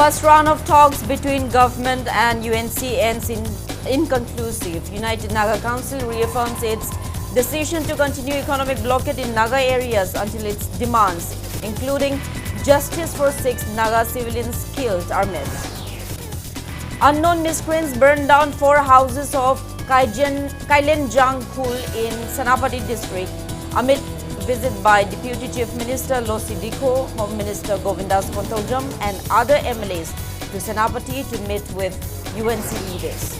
First round of talks between government and UNC ends inconclusive. United Naga Council reaffirms its decision to continue economic blockade in Naga areas until its demands, including justice for 6 Naga civilians killed, are met. Unknown miscreants burned down 4 houses of Kailenjang Khul in Senapati district amid visit by Deputy Chief Minister Losi Dikho, Home Minister Govindas Kontaujam and other MLAs to Senapati to meet with UNC leaders.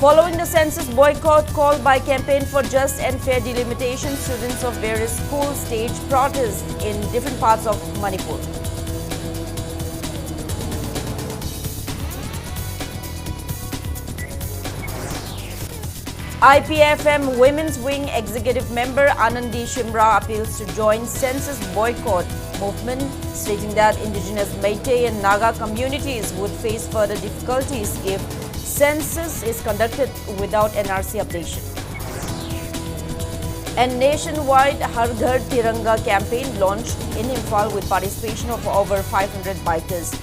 Following the census boycott called by Campaign for Just and Fair Delimitation, students of various schools staged protests in different parts of Manipur. IPFM Women's Wing Executive Member Anandi Shimra appeals to join census boycott movement, stating that Indigenous Meitei and Naga communities would face further difficulties if census is conducted without NRC updation. And nationwide Har Ghar Tiranga campaign launched in Imphal with participation of over 500 bikers.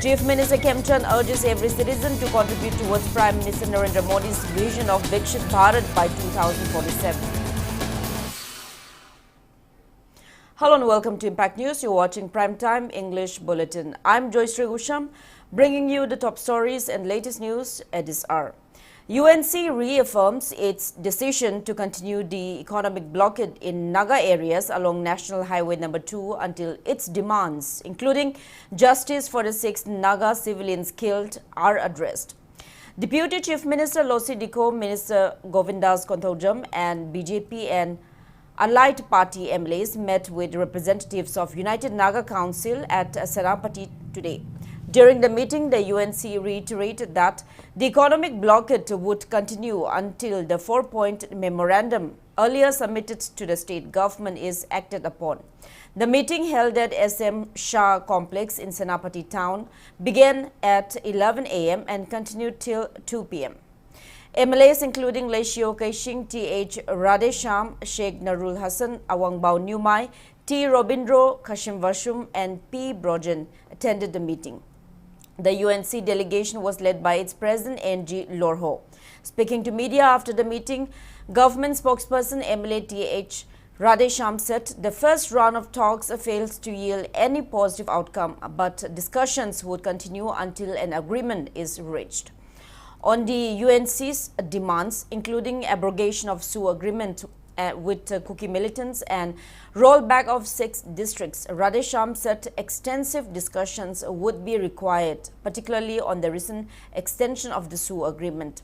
Chief Minister Kemchan urges every citizen to contribute towards Prime Minister Narendra Modi's vision of Vikshit Bharat by 2047. Hello and welcome to Impact News. You're watching Primetime English Bulletin. I'm JOYSHREE, bringing you the top stories and latest news at this hour. UNC reaffirms its decision to continue the economic blockade in Naga areas along National Highway No. 2 until its demands, including justice for the 6 Naga civilians killed, are addressed. Deputy Chief Minister Losi Dikho, Minister Govindas Kontaujam and BJP and allied party MLAs met with representatives of United Naga Council at Senapati today. During the meeting, the UNC reiterated that the economic blockade would continue until the 4-point memorandum earlier submitted to the state government is acted upon. The meeting held at SM Shah complex in Senapati town began at 11 a.m. and continued till 2 p.m. MLAs including Leshio Kaishing, T.H. Radhesham, Sheikh Narul Hassan, Awangbao Nyumai, T. Robindro Kashim Vashum and P. Brojan attended the meeting. The UNC delegation was led by its president N.G. Lorho. Speaking to media after the meeting, government spokesperson MLA T.H. Radhesham said the first round of talks failed to yield any positive outcome, but discussions would continue until an agreement is reached. On the UNC's demands, including abrogation of Sioux agreement with Kuki militants and rollback of 6 districts, Radhesham said extensive discussions would be required, particularly on the recent extension of the Sioux agreement.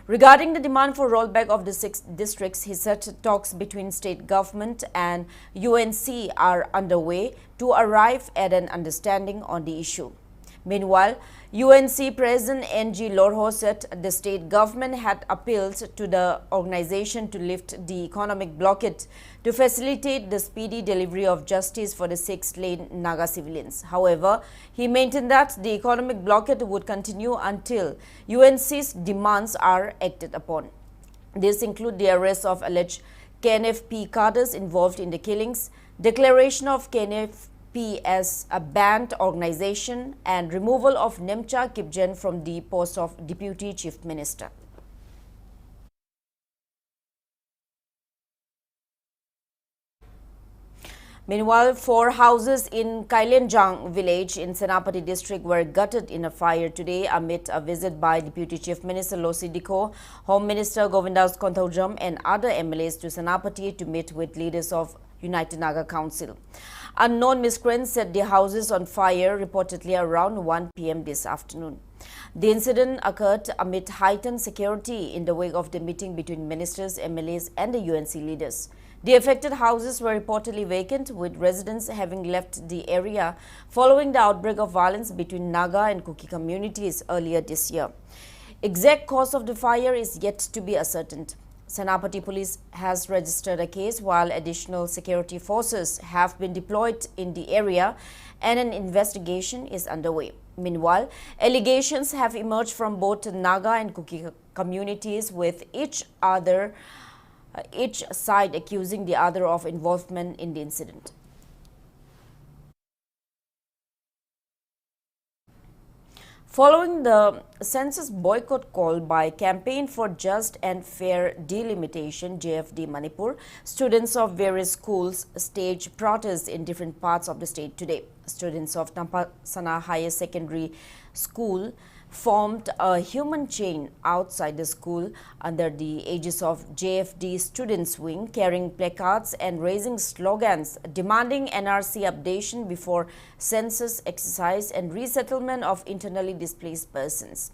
Regarding the demand for rollback of the 6 districts, he said talks between state government and UNC are underway to arrive at an understanding on the issue. Meanwhile, UNC President N.G. Lorho said the state government had appealed to the organization to lift the economic blockade to facilitate the speedy delivery of justice for the 6 slain Naga civilians. However, he maintained that the economic blockade would continue until UNC's demands are acted upon. These include the arrest of alleged KNFP cadres involved in the killings, declaration of KNFP as a banned organization and removal of Nemcha Kipjen from the post of Deputy Chief Minister. Meanwhile, 4 houses in Kailenjang village in Senapati district were gutted in a fire today amid a visit by Deputy Chief Minister Losi Dikho, Home Minister Govindas Kontaujam and other MLAs to Senapati to meet with leaders of United Naga Council. Unknown miscreants set the houses on fire reportedly around 1 p.m. this afternoon. The incident occurred amid heightened security in the wake of the meeting between ministers, MLAs and the UNC leaders. The affected houses were reportedly vacant, with residents having left the area following the outbreak of violence between Naga and Kuki communities earlier this year. Exact cause of the fire is yet to be ascertained. Senapati police has registered a case while additional security forces have been deployed in the area and an investigation is underway. Meanwhile, allegations have emerged from both Naga and Kuki communities, with each side accusing the other of involvement in the incident. Following the census boycott call by Campaign for Just and Fair Delimitation JFD Manipur, students of various schools staged protests in different parts of the state today. Students of Tampasana Higher Secondary School formed a human chain outside the school under the aegis of JFD Students Wing, carrying placards and raising slogans demanding NRC updation before census exercise and resettlement of internally displaced persons.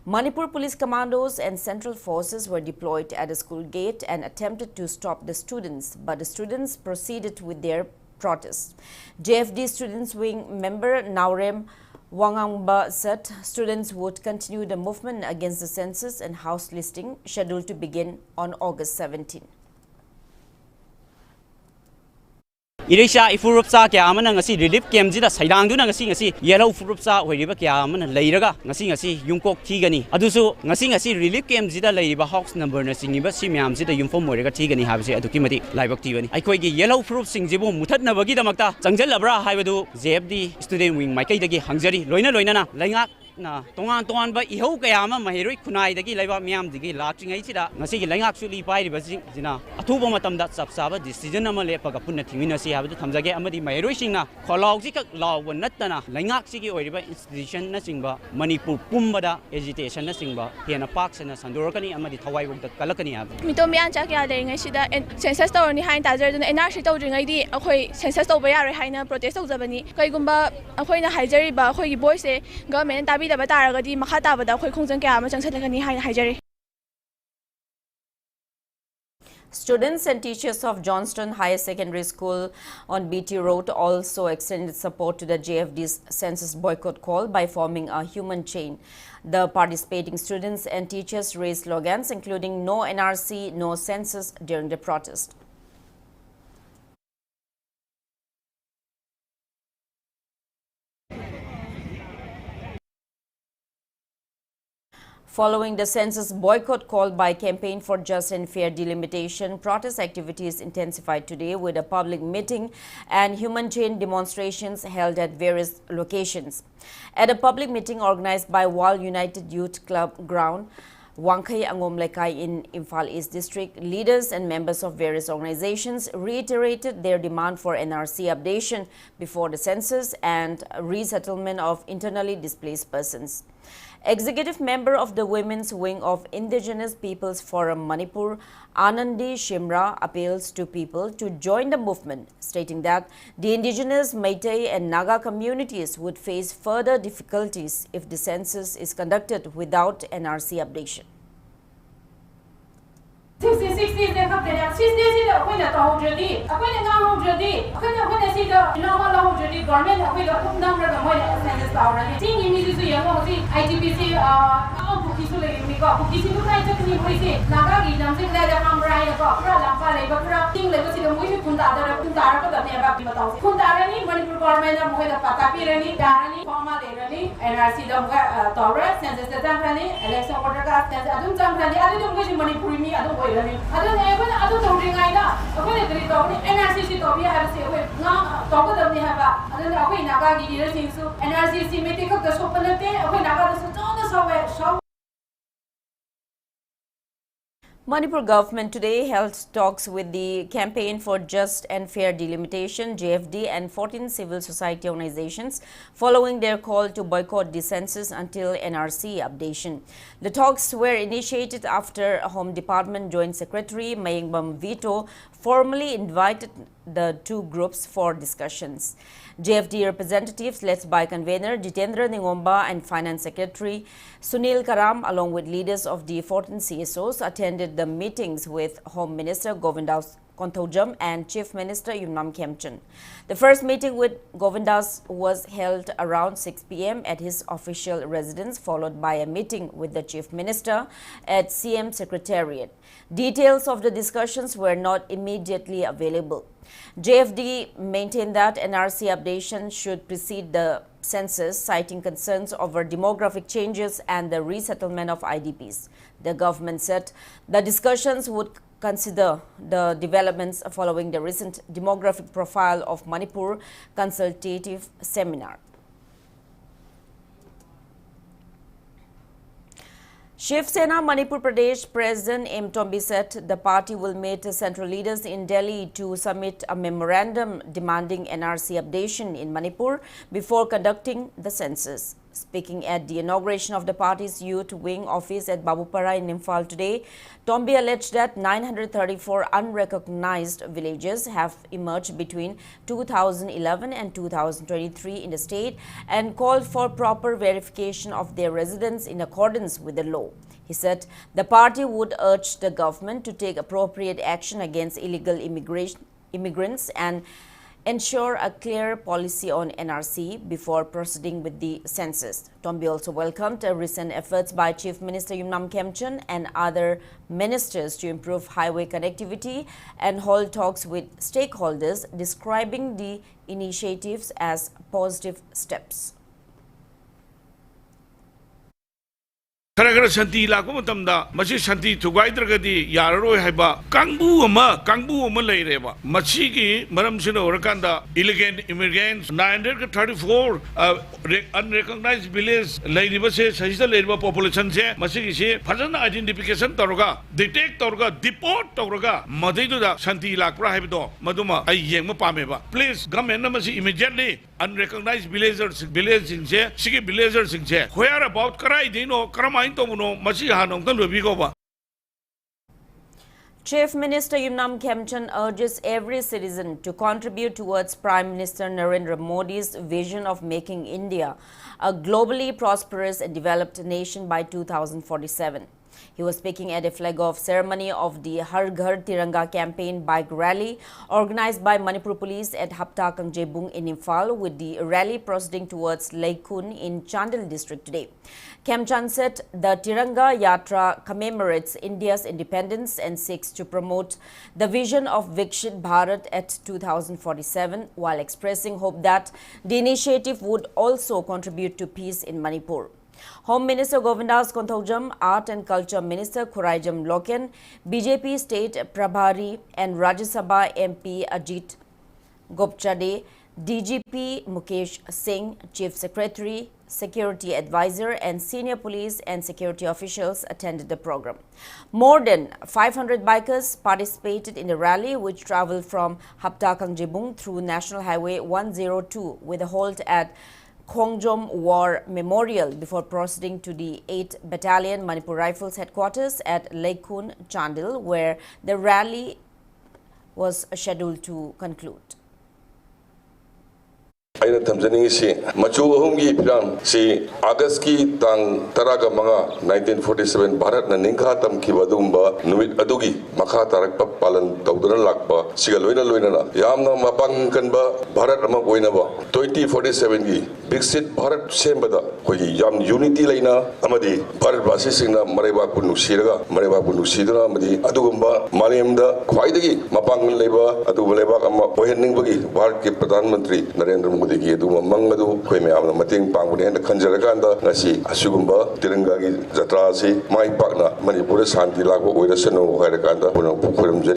Manipur police commandos and central forces were deployed at the school gate and attempted to stop the students, but the students proceeded with their protests. JFD Students Wing member Naurem Wangangba said students would continue the movement against the census and house listing scheduled to begin on August 17. Irisha ifurupsa kya amana ngasi relief camp jida saidang duna ngasi yellow furupsa hoiriba kya amana leiraga ngasi yungkok thigani adusu ngasi relief camp jida leiba house number na singiba simyam jida yumfom moirega thigani habse adukimati laibak tibani aikoi gi yellow furup singjibu muthatna bagi damakta changjal labra haibadu JFD student wing maikai dagi hangjari loina na laingak na tongan ba ihau kaya ama mahiroi khunai dagi laiba myam digi lakchingai chida ngasi gi laingak suli pai riba jina athuba matamda chapsaba decision ama lepaga punna thimina si habadu thamjage amadi mahiroi singna kholau ji kak law natana laingak sigi oiriba institution na singba Manipur pumbada agitation na singba hena parks na sandorkani amadi thawai wong kalakani hab mito mian cha kya le ngai sida census tawni hain tajar dun NRC tawdringai di akhoi census tawba yare haina protest tawjabani kaigumba akhoi na haijari ba akhoi gi voice se government tabi Students and teachers of Johnston Higher Secondary School on BT Road also extended support to the JFD's census boycott call by forming a human chain. The participating students and teachers raised slogans including "No NRC, No Census" during the protest. Following the census boycott called by Campaign for Just and Fair Delimitation, protest activities intensified today with a public meeting and human chain demonstrations held at various locations. At a public meeting organized by Wal United Youth Club ground, Wangkai Angom Lekai in Imphal East District, leaders and members of various organizations reiterated their demand for NRC updation before the census and resettlement of internally displaced persons. Executive member of the Women's Wing of Indigenous Peoples Forum Manipur, Anandi Shimra, appeals to people to join the movement, stating that the Indigenous, Meitei and Naga communities would face further difficulties if the census is conducted without NRC updation. 60 ne khap de 60 si da khoi na ta ho jodi akhoi na ngam ho jodi akhoi si da normal ho jodi government akhoi da thum dam ra moi census ta ra ni ting ni su yang ho si ITPC bu ki su le ni ko bu ki si lu rai ta ni moi si naga gi nam se da ham rai ko pra lam pa le ba pra ting le ko si da moi si kun ta ra ko da ne ba ba ta kun ta ra ni Manipur government da moi da pata pi ra ni da ra ni forma le ra ni NRC da mo ta ra census da jang ra ni election order ka census adum jang ra ni adu moi si Manipur mi adu Manipur government today held talks with the Campaign for Just and Fair Delimitation JFD and 14 civil society organizations following their call to boycott the census until NRC updation. The talks were initiated after Home Department Joint Secretary Mayengbam Vito formally invited the two groups for discussions. JFD representatives led by convener Jitendra Ningomba and Finance Secretary Sunil Karam along with leaders of the 14 CSOs attended the meetings with Home Minister Govindas Konthojam and Chief Minister Yumnam Khemchand. The first meeting with Govindas was held around 6 p.m. at his official residence, followed by a meeting with the Chief Minister at CM Secretariat. Details of the discussions were not immediately available. JFD maintained that NRC updation should precede the census, citing concerns over demographic changes and the resettlement of IDPs. The government said the discussions would consider the developments following the recent demographic profile of Manipur consultative seminar. Shiv Sena Manipur Pradesh President M. Tombi said the party will meet central leaders in Delhi to submit a memorandum demanding NRC updation in Manipur before conducting the census. Speaking at the inauguration of the party's youth wing office at Babupara in Imphal today, Tombi alleged that 934 unrecognized villages have emerged between 2011 and 2023 in the state and called for proper verification of their residence in accordance with the law. He said the party would urge the government to take appropriate action against illegal immigrants and ensure a clear policy on NRC before proceeding with the census. Tombi also welcomed recent efforts by Chief Minister Yumnam Khemchand and other ministers to improve highway connectivity and hold talks with stakeholders, describing the initiatives as positive steps. Kara Santi Lakuma Tamda, Machi Santi to Guidragadi, Yaroi Haba, Kangbu Malayeva, Machiki, Madam Sino Rakanda, illegal immigrants, 934 unrecognized villages, Lady Base, Sajista Labor population, Machiki, Pazan identification Toroga, detect Torga, deport Toroga, Madiduda, Santi Lakra Habido, Maduma, Ayema Pameva. Please, government immediately unrecognized villagers in Che, Siki villagers in Che. Where about Karai Dino, Karama? Chief Minister Yumnam Khemchand urges every citizen to contribute towards Prime Minister Narendra Modi's vision of making India a globally prosperous and developed nation by 2047. He was speaking at a flag-off ceremony of the Har Ghar Tiranga campaign bike rally organized by Manipur Police at Hapta Kangjebung in Imphal, with the rally proceeding towards Laikun in Chandil district today. Khemchand said the Tiranga Yatra commemorates India's independence and seeks to promote the vision of Vikshit Bharat at 2047, while expressing hope that the initiative would also contribute to peace in Manipur. Home Minister Govindas Konthaujam, Art and Culture Minister Khuraijam Loken, BJP State Prabhari and Rajya Sabha MP Ajit Gopchade, DGP Mukesh Singh, Chief Secretary, Security Advisor and senior police and security officials attended the program. More than 500 bikers participated in the rally, which traveled from Hapta Kangjebung through National Highway 102 with a halt at Khongjom War Memorial before proceeding to the 8th Battalion Manipur Rifles headquarters at Laikun, Chandil, where the rally was scheduled to conclude. Aina tamjani si machu ahumgi piram si August ki tang taraga mga 1947 Bharat na ningkha tam ki wadumba numit adugi makha tarak pa palan tawdana lakpa siga loina na yamna mapang kan ba Bharat ama koina ba 2047 gi Vikshit Bharat sembada koi yam unity laina amadi Bharat basi singna mareba punu siraga mareba punu sidra amadi adugumba malemda khwaidagi mapang leba adu leba ama ohenning bagi Bharat ki Pradhan Mantri Narendra Modi ki adu mangadu koi me amna mating pangbune na khanjaraganda ngasi asugumba tiranga gi jatra si mai pakna Manipur shanti lagbo oirasano hairaganda puno pukhuram.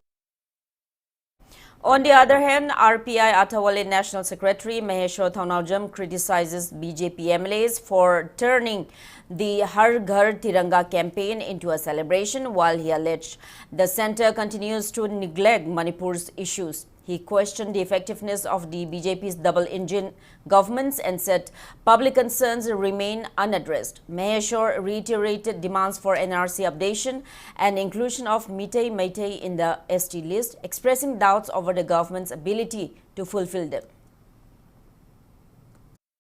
On the other hand, RPI Atawale National Secretary Maheshwar Thaunawjam criticizes BJP MLAs for turning the Har Ghar Tiranga campaign into a celebration, while he alleged the centre continues to neglect Manipur's issues. He questioned the effectiveness of the BJP's double-engine governments and said public concerns remain unaddressed. Maheshwar reiterated demands for NRC updation and inclusion of Meitei in the ST list, expressing doubts over the government's ability to fulfill them.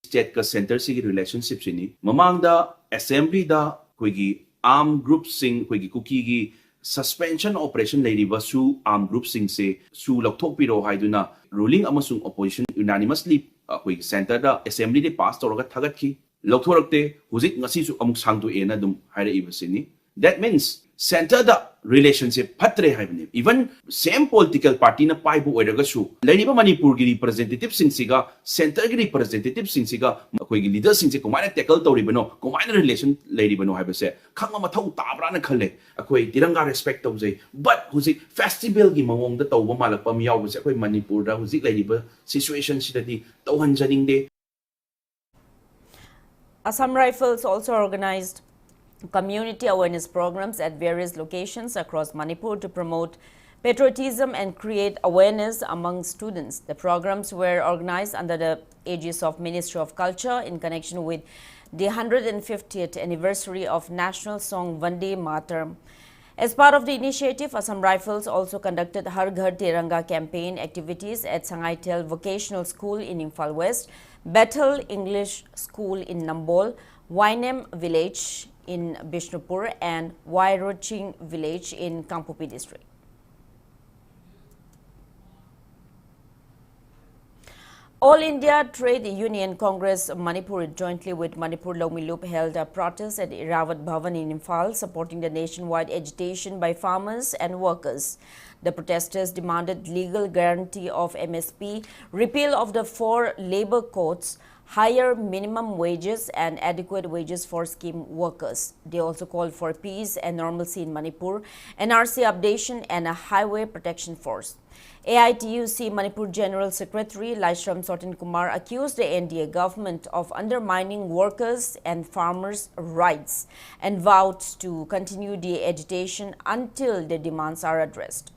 State ka center sigi relationship sini mamang da assembly da koigi armed group sing koigi kuki gi suspension operation leiriba su armed group sing se su lokthok piro haiduna ruling amasung opposition unanimously koigi center da assembly de pass toraga thagat ki lokthorakte hujik ngasi su amuk sangtu ena dum haire ibasini. That means center da relationship patre haibne even same political party na pai bu oiraga su leiriba Manipur gi representative sing siga center gi representative sing siga koi gi leader sing se komaina tackle toribano komaina relation leiribano haibase khangma mathau tabra na khalle akoi tiranga respect tawjai but hujik festival gi mawong da tawba malakpa mi yawbase akoi Manipur da hujik leiriba situation sidati tawhanjaning de. Assam Rifles also organized community awareness programs at various locations across Manipur to promote patriotism and create awareness among students. The programs were organized under the aegis of Ministry of Culture in connection with the 150th anniversary of National Song Vande Mataram. As part of the initiative, Assam Rifles also conducted Har Ghar Tiranga campaign activities at Sangaitel Vocational School in Imphal West, Bethel English School in Nambol, Wainem Village in Bishnupur and Wairoching Village in Kampupi district. All India Trade Union Congress Manipur jointly with Manipur Lomi Loop held a protest at Irawat Bhavan in Imphal supporting the nationwide agitation by farmers and workers. The protesters demanded legal guarantee of MSP, repeal of the 4 labor codes, higher minimum wages and adequate wages for scheme workers. They also called for peace and normalcy in Manipur, NRC updation and a highway protection force. AITUC Manipur General Secretary Laishram Sotin Kumar accused the NDA government of undermining workers and farmers' rights and vowed to continue the agitation until their demands are addressed.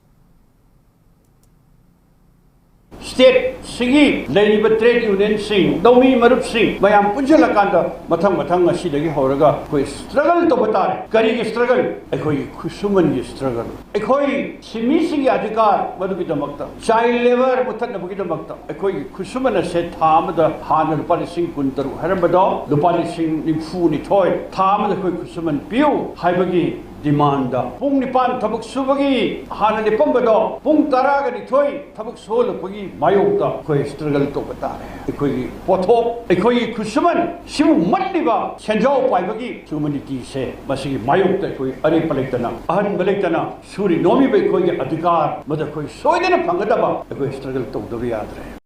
State Singi, Labor Trade Union Sing, Domi Marup Sing, Mayam Pujalakanda, Matang Sidagi Horaga, who is struggle to Batari, Kari struggle, Ekoi Kusuman struggle. Ekoi Simisi Adikar, Madukitamakta, Child Labor, Mutanabukitamakta, Ekoi Kusumana said Tam the Han and Palising Kuntaru, Harabado, the Palising Nimfuni Toy, Tam the Kusuman Pew, Haibagi. Demanda. Pung Nipan Tabuk Subagi, Hana Nipombado, Pung Taraga ni Toy, Tabuk Sol Pugi, Mayota, Koi struggle to Batare, Ekoi Poto, Ekoi Kusuman, Simu Matiba, Sanjo Paibagi, Sumaniti say, Masi Mayota, Koi Ari Paletana, Ahan Baletana, Suri Nomi Bekoi Adikar, Mother Koi Soydana Pangadaba, Ekoi struggle to the Riadre.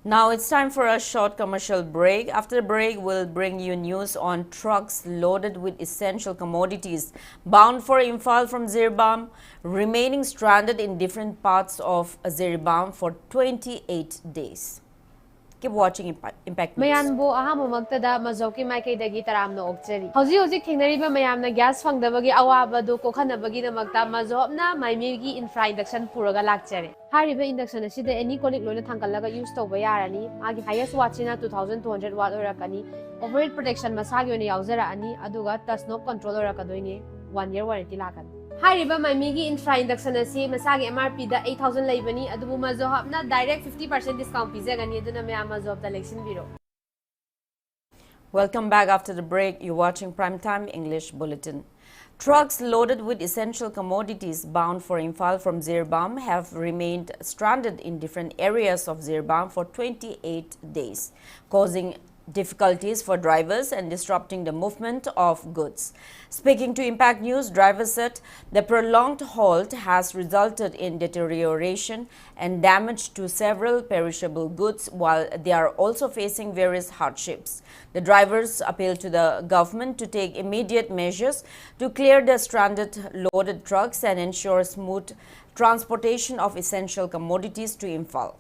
Now it's time for a short commercial break. After the break, we'll bring you news on trucks loaded with essential commodities bound for Imphal from Zirbam, remaining stranded in different parts of Zirbam for 28 days. Keep watching Impact News. Mayanbo aham magtada mazoki maikay dagi taramno okcheri. Hoji thingnariba mayamna gas fangdabagi awaba do kokhanabagi namakta mazobna maimigi infra induction puraga lakcheri. Hariba induction asida any kolik loina thangkalaga use toba yarani. Magi highest watchina 2200 watt orakani. Overheat protection masagi oni yauzara ani aduga touch-knob controller rakadoini 1 year warranty lakan. Hariba maimigi infra induction asi masagi MRP da 8000 laibani adubu mazohabna direct 50% discount pizagani aduna me amazob da election biro. Welcome back after the break. You're watching Primetime English Bulletin. Trucks loaded with essential commodities bound for Imphal from Zirbam have remained stranded in different areas of Zirbam for 28 days, causing difficulties for drivers and disrupting the movement of goods. Speaking to Impact News, drivers said the prolonged halt has resulted in deterioration and damage to several perishable goods, while they are also facing various hardships. The drivers appealed to the government to take immediate measures to clear the stranded loaded trucks and ensure smooth transportation of essential commodities to Imphal.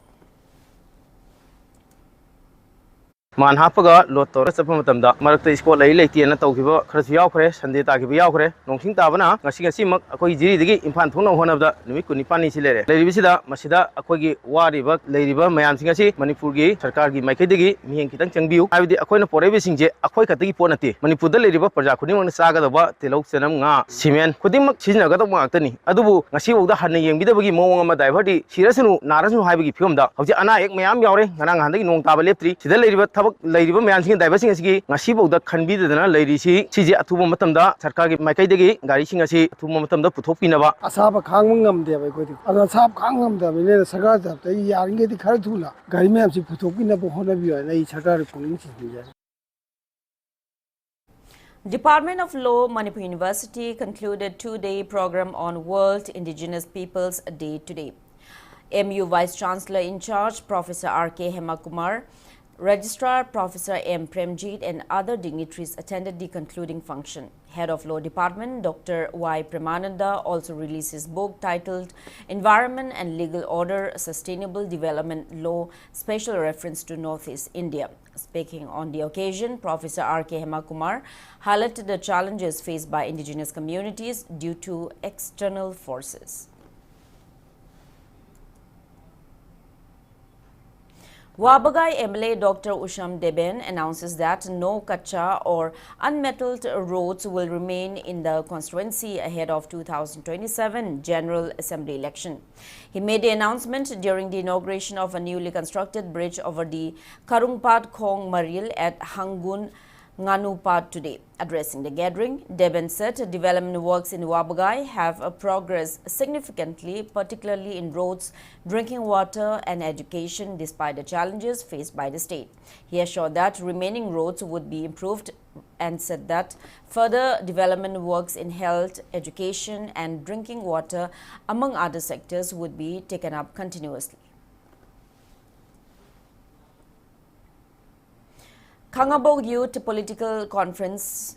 Man hapaga lot tor sa pamatamda marakta sport lai lai tiana tawkiba kharasu yaukre sande takiba yaukre nongthing tabana ngasi mak akoi jiri digi impan thongna honabda numi kuni pani silere leiribisida masida akoi wariba leiriba mayam singasi manipur gi sarkar gi maikhe digi miheng kitang changbiu habidi akoi na porebe singje akoi khatagi ponati manipur da leiriba parja khuni mangna saga da telok senam nga cement khuding mak sijna ga da maktani adubu ngasi wogda hanna yengbidabagi mowang ama diverdi sirasunu narasunu haibagi phigomda hauji ana ek mayam yaure nganang handagi nong taba leptri sida leiriba Lady Mansin Diversing Ski, Nasibo that can be the lady she, Siji Atumatamda, Sarkagi Maikadegi, Garisingasi, Tumatamda Putopinava. Asaba Kangam there, Asab Kangam, the Milena Sagata, the Yarangeti Karatula, Garimamsi Putopina Bohonavia, and Sakari Police. Department of Law, Manipur University concluded 2-day program on World Indigenous Peoples Day today. MU Vice Chancellor in charge, Professor R.K. Hemakumar, Registrar Professor M. Premjit and other dignitaries attended the concluding function. Head of Law Department Dr. Y. Premananda also released his book titled Environment and Legal Order, Sustainable Development Law, Special Reference to Northeast India. Speaking on the occasion, Professor R. K. Hemakumar highlighted the challenges faced by indigenous communities due to external forces. Wabagai MLA Dr. USHAM Deben announces that no kacha or unmetalled roads will remain in the constituency ahead of 2027 General Assembly election. He made the announcement during the inauguration of a newly constructed bridge over the Karungpad Khong Maril at Hangun Nganupad today. Addressing the gathering, Deben said development works in Wabagai have progressed significantly, particularly in roads, drinking water and education, despite the challenges faced by the state. He assured that remaining roads would be improved and said that further development works in health, education and drinking water, among other sectors, would be taken up continuously. Kangabog Youth Political Conference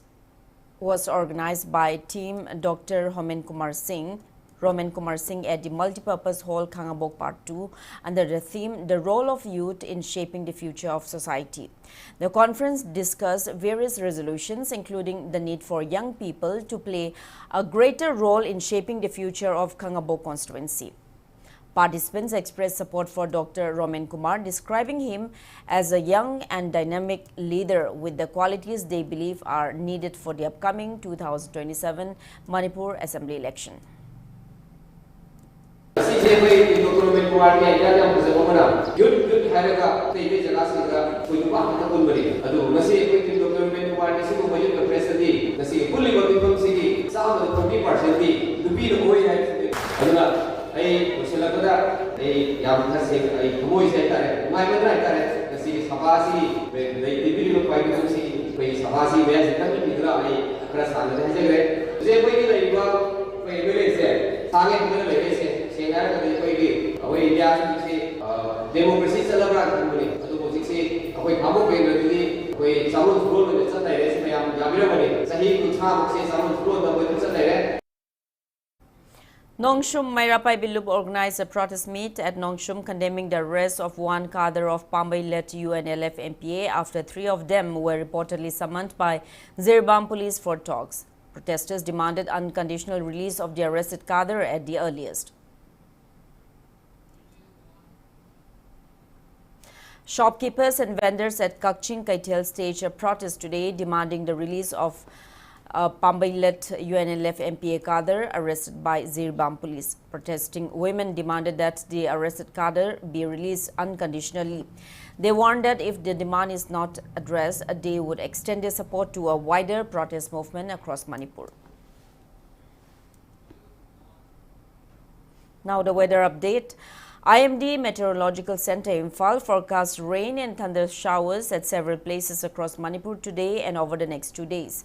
was organized by Team Dr. Romen Kumar Singh at the Multipurpose Hall, Kangabog Part 2, under the theme, The Role of Youth in Shaping the Future of Society. The conference discussed various resolutions, including the need for young people to play a greater role in shaping the future of Kangabog constituency. Participants expressed support for Dr. Romen Kumar, describing him as a young and dynamic leader with the qualities they believe are needed for the upcoming 2027 Manipur Assembly election. I was a young Moise, my mother, the city Sabasi, when they did quite to see Sabasi, where the country press on the Hezek. They waited a village there, Sangan village, saying away democracy celebrant, away Hamu, away someone's role in the Sunday, Yamira, Sahi could say someone's role with the Sunday. Nongshum Mairapai Bilub organized a protest meet at Nongshum condemning the arrest of one cadre of Pambai-led UNLF MPA after 3 of them were reportedly summoned by Zirbam police for talks. Protesters demanded unconditional release of the arrested cadre at the earliest. Shopkeepers and vendors at Kakching Kaithel staged a protest today demanding the release of Pambai-led UNLF MPA cadre arrested by Zirbam police. Protesting women demanded that the arrested cadre be released unconditionally. They warned that if the demand is not addressed, they would extend their support to a wider protest movement across Manipur. Now the weather update. IMD Meteorological Center Imphal forecasts rain and thunder showers at several places across Manipur today and over the next 2 days.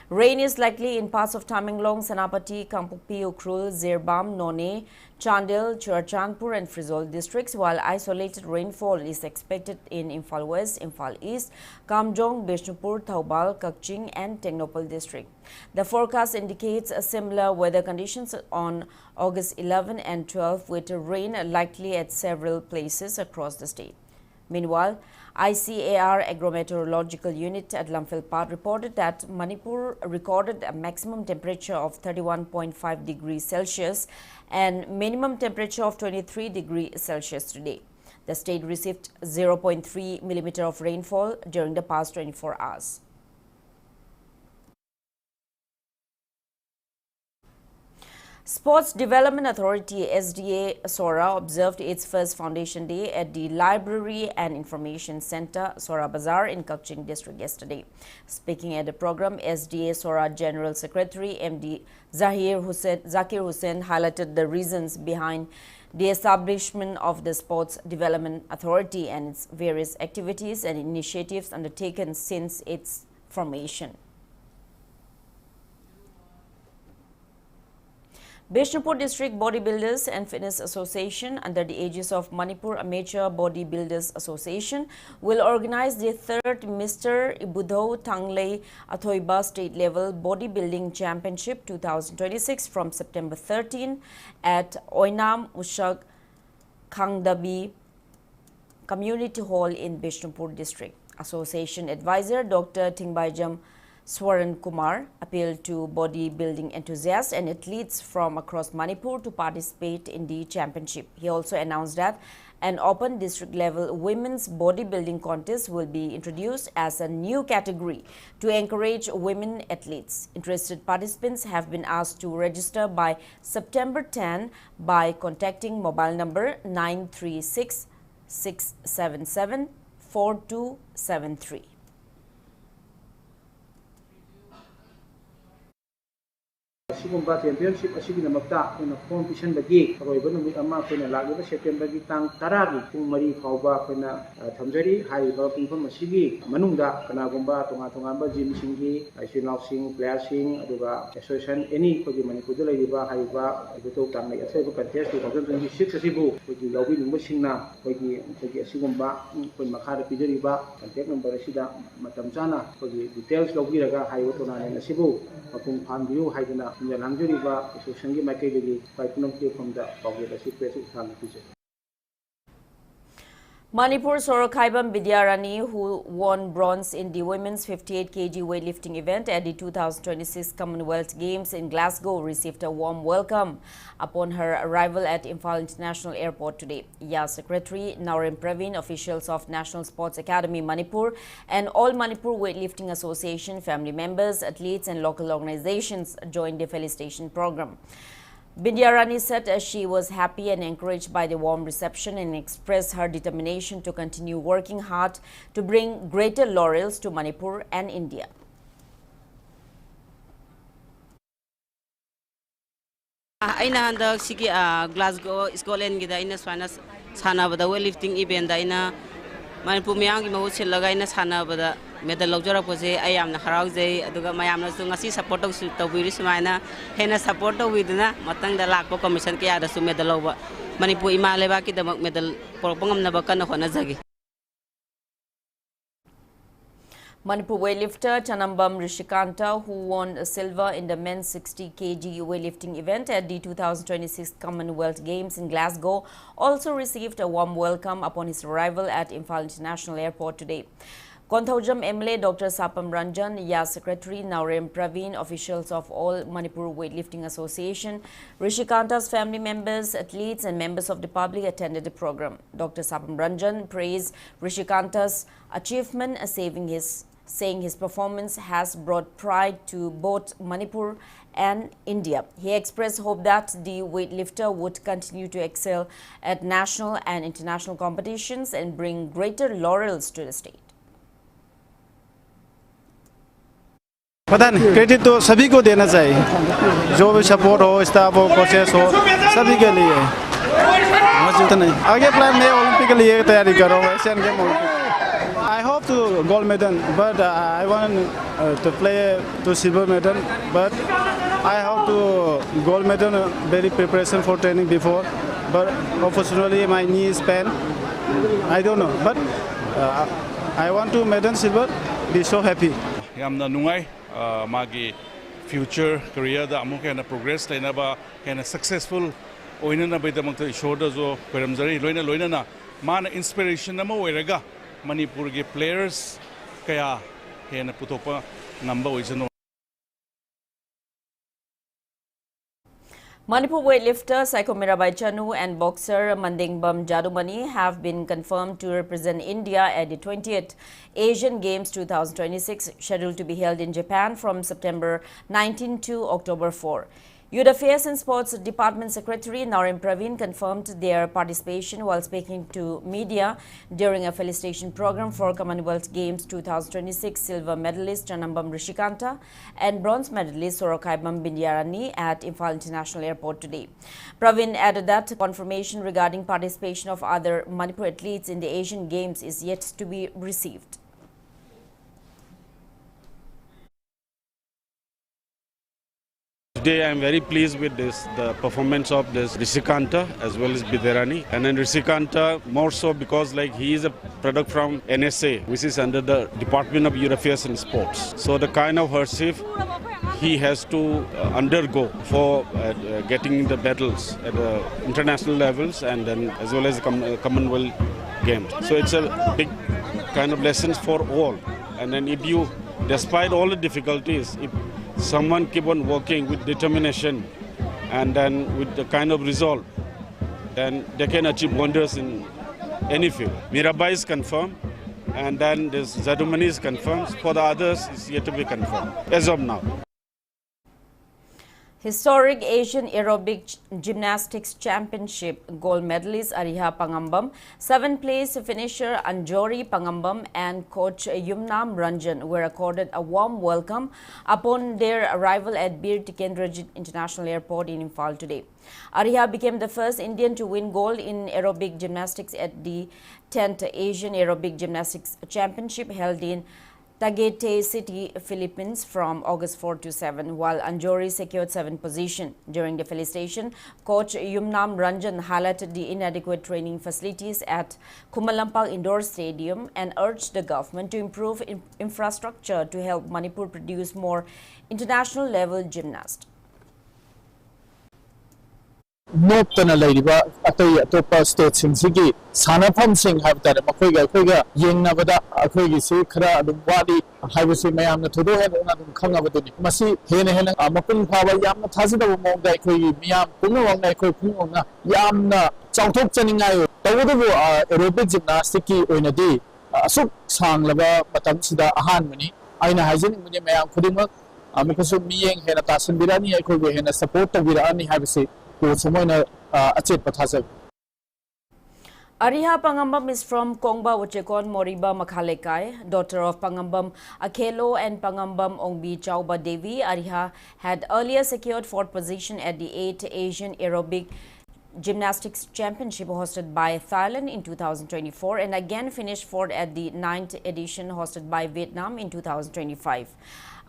Rain is likely in parts of Tamenglong, Senapati, Kangpokpi, Ukhrul, Zirbam, None, Chandel, Churachandpur and Frizol districts, while isolated rainfall is expected in Imphal West, Imphal East, Kamjong, Bishnupur, Thaubal, Kakching and Tengnopal district. The forecast indicates a similar weather conditions on August 11 and 12 with rain likely at several places across the state. Meanwhile, ICAR Agrometeorological Unit at Lamphilpat reported that Manipur recorded a maximum temperature of 31.5 degrees Celsius and minimum temperature of 23 degrees Celsius today. The state received 0.3 millimeter of rainfall during the past 24 hours. Sports Development Authority SDA Sora observed its first foundation day at the Library and Information Center Sora Bazaar in Kakching district yesterday. Speaking at the program, SDA Sora General Secretary MD Zakir Hussain highlighted the reasons behind the establishment of the Sports Development Authority and its various activities and initiatives undertaken since its formation. Bishnupur District Bodybuilders and Fitness Association, under the aegis of Manipur Amateur Bodybuilders Association, will organize the third Mr. Ibudho Tanglei Athoiba State Level Bodybuilding Championship 2026 from September 13 at Oinam Ushak Khangdabi Community Hall in Bishnupur District. Association advisor Dr. Tingbaijam Swaran Kumar appealed to bodybuilding enthusiasts and athletes from across Manipur to participate in the championship. He also announced that an open district-level women's bodybuilding contest will be introduced as a new category to encourage women athletes. Interested participants have been asked to register by September 10 by contacting mobile number 936 677 4273. Sigumba championship asigi namakta kuna competition bagi aroiba numit ama kuna lagiba September gi tang 10 gi pung 3 fauba kuna thamjari haiba pungfam asigi manungda kana gumba tonga ba gym singi aisinaw sing player sing aduga association any kogi Manipur da laiba haiba aduto tang lai asaiba contest 2026 asibu kogi yawi ningba singna kogi asigumba kun makhara pijariba contact number asida matam chana kogi details logiraga haiba tournament asibu mapung phambiu haidana Manipur's Sorokhaibam Vidyarani, who won bronze in the women's 58 kg weightlifting event at the 2026 Commonwealth Games in Glasgow, received a warm welcome upon her arrival at Imphal International Airport today. YA Secretary Naurim Praveen, officials of National Sports Academy Manipur, and all Manipur Weightlifting Association family members, athletes and local organizations joined the felicitation program. Bindyarani said she was happy and encouraged by the warm reception and expressed her determination to continue working hard to bring greater laurels to Manipur and India. Aina handak sigi Glasgow Scotland gida ina sana bada weightlifting event da ina Manipur miyang gi mahut silaga ina sana bada medal lojara pose ayamna haraujai aduga mayamna su ngasi support tawbiri sumaina hena support tawiduna matang da lakpo commission ke ada su medal loba Manipur ima leba ki damak medal porpangam na bakana hona jagi. Manipur weightlifter Chanambam Rishikanta, who won silver in the men's 60 kg weightlifting event at the 2026 Commonwealth Games in Glasgow, also received a warm welcome upon his arrival at Imphal International Airport today. Konthaujam MLA Dr. Sapam Ranjan, YA Secretary Naurim Praveen, officials of all Manipur Weightlifting Association, Rishikanta's family members, athletes and members of the public attended the program. Dr. Sapam Ranjan praised Rishikanta's achievement, saying his performance has brought pride to both Manipur and India. He expressed hope that the weightlifter would continue to excel at national and international competitions and bring greater laurels to the state. पता नहीं credit तो सभी को देना चाहिए जो भी support हो स्टाफ हो कोचेस हो सभी के लिए मौजूद नहीं आगे प्लान में ओलंपिक के लिए तैयारी कर रहा हूँ Asian game Olympic I hope to gold medal but I want to play to silver medal but I hope to gold medal very preparation for training before but unfortunately my knee is pain I don't know but I want to medal silver be so happy yamna nungai magi future career da amuk kana progress laina ba kana successful oina na bai da mak ishor da zo koramjari loina na man inspiration na mo oiraga Manipur ge players kaya hena putopa ngamba oisano. Manipur weightlifter Saiko Mirabai Chanu and boxer Mandingbam Jadumani have been confirmed to represent India at the 20th Asian Games 2026, scheduled to be held in Japan from September 19 to October 4. Youth Affairs and Sports Department Secretary Naurim Praveen confirmed their participation while speaking to media during a felicitation program for Commonwealth Games 2026 silver medalist Chanambam Rishikanta and bronze medalist Sorokhaibam Bindyarani at Imphal International Airport today. Praveen added that confirmation regarding participation of other Manipur athletes in the Asian Games is yet to be received. Today I am very pleased with the performance of this Rishikanta as well as Biderani. And then Rishikanta more so because like he is a product from NSA, which is under the Department of Youth Affairs and Sports. So the kind of hardship he has to undergo for getting the medals at international levels and then as well as the Commonwealth Games. So it's a big kind of lessons for all. And then if you, despite all the difficulties, if someone keep on working with determination and then with the kind of resolve, then they can achieve wonders in any field. Mirabai is confirmed, and then this Zadumani is confirmed. For the others, it's yet to be confirmed as of now. Historic Asian Aerobic Gymnastics Championship gold medalist Ariha Pangambam, 7th place finisher Anjori Pangambam and coach Yumnam Ranjan were accorded a warm welcome upon their arrival at Bir Tikendrajit International Airport in Imphal today. Ariha became the first Indian to win gold in aerobic gymnastics at the 10th Asian Aerobic Gymnastics Championship held in Tagaytay City, Philippines from August 4 to 7, while Anjori secured 7th position. During the felicitation, coach Yumnam Ranjan highlighted the inadequate training facilities at Kumalampak Indoor Stadium and urged the government to improve infrastructure to help Manipur produce more international level gymnasts. Noptana Ladiba, Atay Topa States in Sigi, Sanapam Singh have that Makoga, Yang Navada, Akogi Sikra, the Wadi, Hivasi Mayam, Todo had another Kangavadi, Masi, Hena, Amakun Power, Yam, Tazida, Mongai, Miam, Punga, Punga, Yamna, South Cheningayo, the aerobic gymnastics in a day, Suk Sang Lava, Patansida, Hanmani, Aina Hazin, Mayam Kudima, Amakasu Miyang, Hena Tasan Birani, I could be in a support of Virani Havasi. Ariha Pangambam is from Kongba Wachekon Moriba Makhalekai, daughter of Pangambam Akelo and Pangambam Ongbi Chauba Devi. Ariha had earlier secured 4th position at the 8th Asian Aerobic Gymnastics Championship hosted by Thailand in 2024 and again finished 4th at the 9th edition hosted by Vietnam in 2025.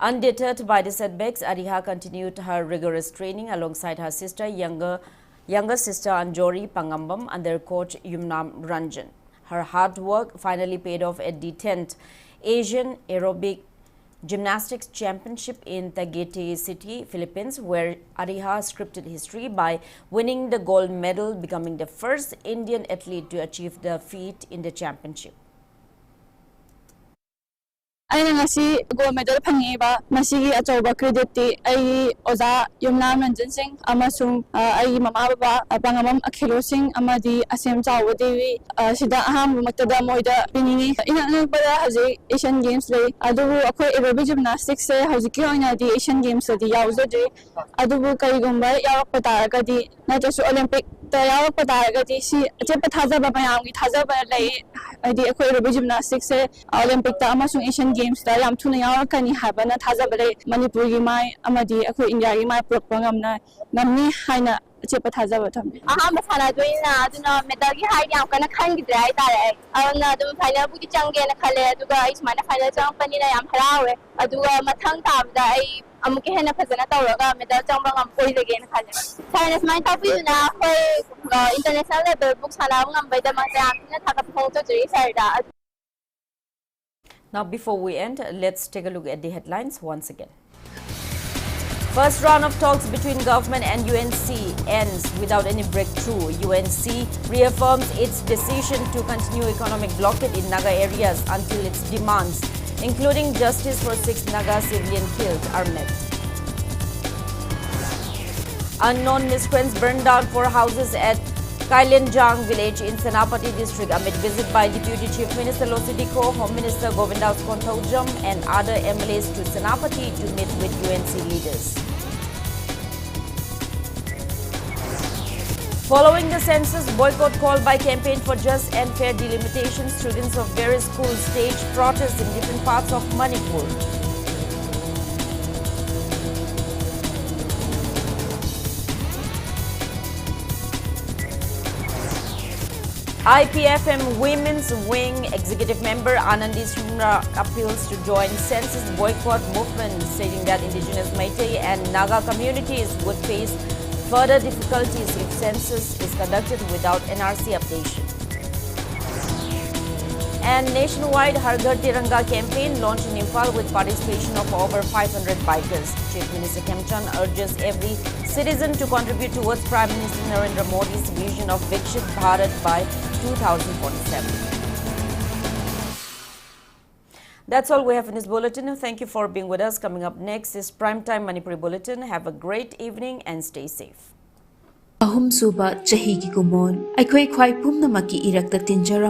Undeterred by the setbacks, Ariha continued her rigorous training alongside her sister, younger sister Anjori Pangambam under coach Yumnam Ranjan. Her hard work finally paid off at the 10th Asian Aerobic Gymnastics Championship in Tagaytay City, Philippines, where Ariha scripted history by winning the gold medal, becoming the first Indian athlete to achieve the feat in the championship. I ngasi gold medal phangiba masigi achoba credit ti ai oza Yumnam Ranjan Singh amasung ai mama baba Pangambam Akelo Singh amadi Assam Rifles devi sida aham maktada moida piningi ina bada haji Asian Games lay adubu akoi aerobic gymnastics se hajiki oina di Asian Games di yauzade adubu kaigumba yarak pataragadi na jasu Olympic yarak pataragadi si chepa thajaba mayamgi thajaba lay adi akoi aerobic gymnastics se Olympic ta amasung Asian Games da yam thuna yarakani habana thajaba Manipur gi mai amadi akoi India gi mai program namni haina chepa thajaba tham aha masala doina aduna medal gi hai yam kana khan gi dai tare awna dum final bu gi change na khale aduga ismana final chang pani na yam harawe aduga mathang tam da ai amuke hena phajana tawraga medal chang bangam koi lege na khale science mai ta pi na hoi international level book sala ngam bai da ma ta na thaka phong to jiri sar da. Now before we end, let's take a look at the headlines once again. First round of talks between government and UNC ends without any breakthrough. UNC reaffirms its decision to continue economic blockade in Naga areas until its demands, including justice for 6 Naga civilians killed, are met. Unknown miscreants burned down 4 houses at Kailenjang village in Senapati district amid visit by Deputy Chief Minister Losidiko, Home Minister Govindas Kontaujam and other MLAs to Senapati to meet with UNC leaders. Following the census boycott call by Campaign for Just and Fair Delimitation, students of various schools staged protests in different parts of Manipur. IPFM Women's Wing Executive Member Anandi Sumra appeals to join Census boycott movement, stating that Indigenous Meitei and Naga communities would face further difficulties if census is conducted without NRC updation. And nationwide Har Ghar Tiranga campaign launched in Imphal with participation of over 500 bikers. Chief Minister Kemchan urges every citizen to contribute towards Prime Minister Narendra Modi's vision of Vikshit Bharat by 2047. That's all we have in this bulletin. Thank you for being with us. Coming up next is Primetime Manipuri Bulletin. Have a great evening and stay safe. Ahum suba chahi ki kumon aikhoi khwai pumna maki irakta tinjara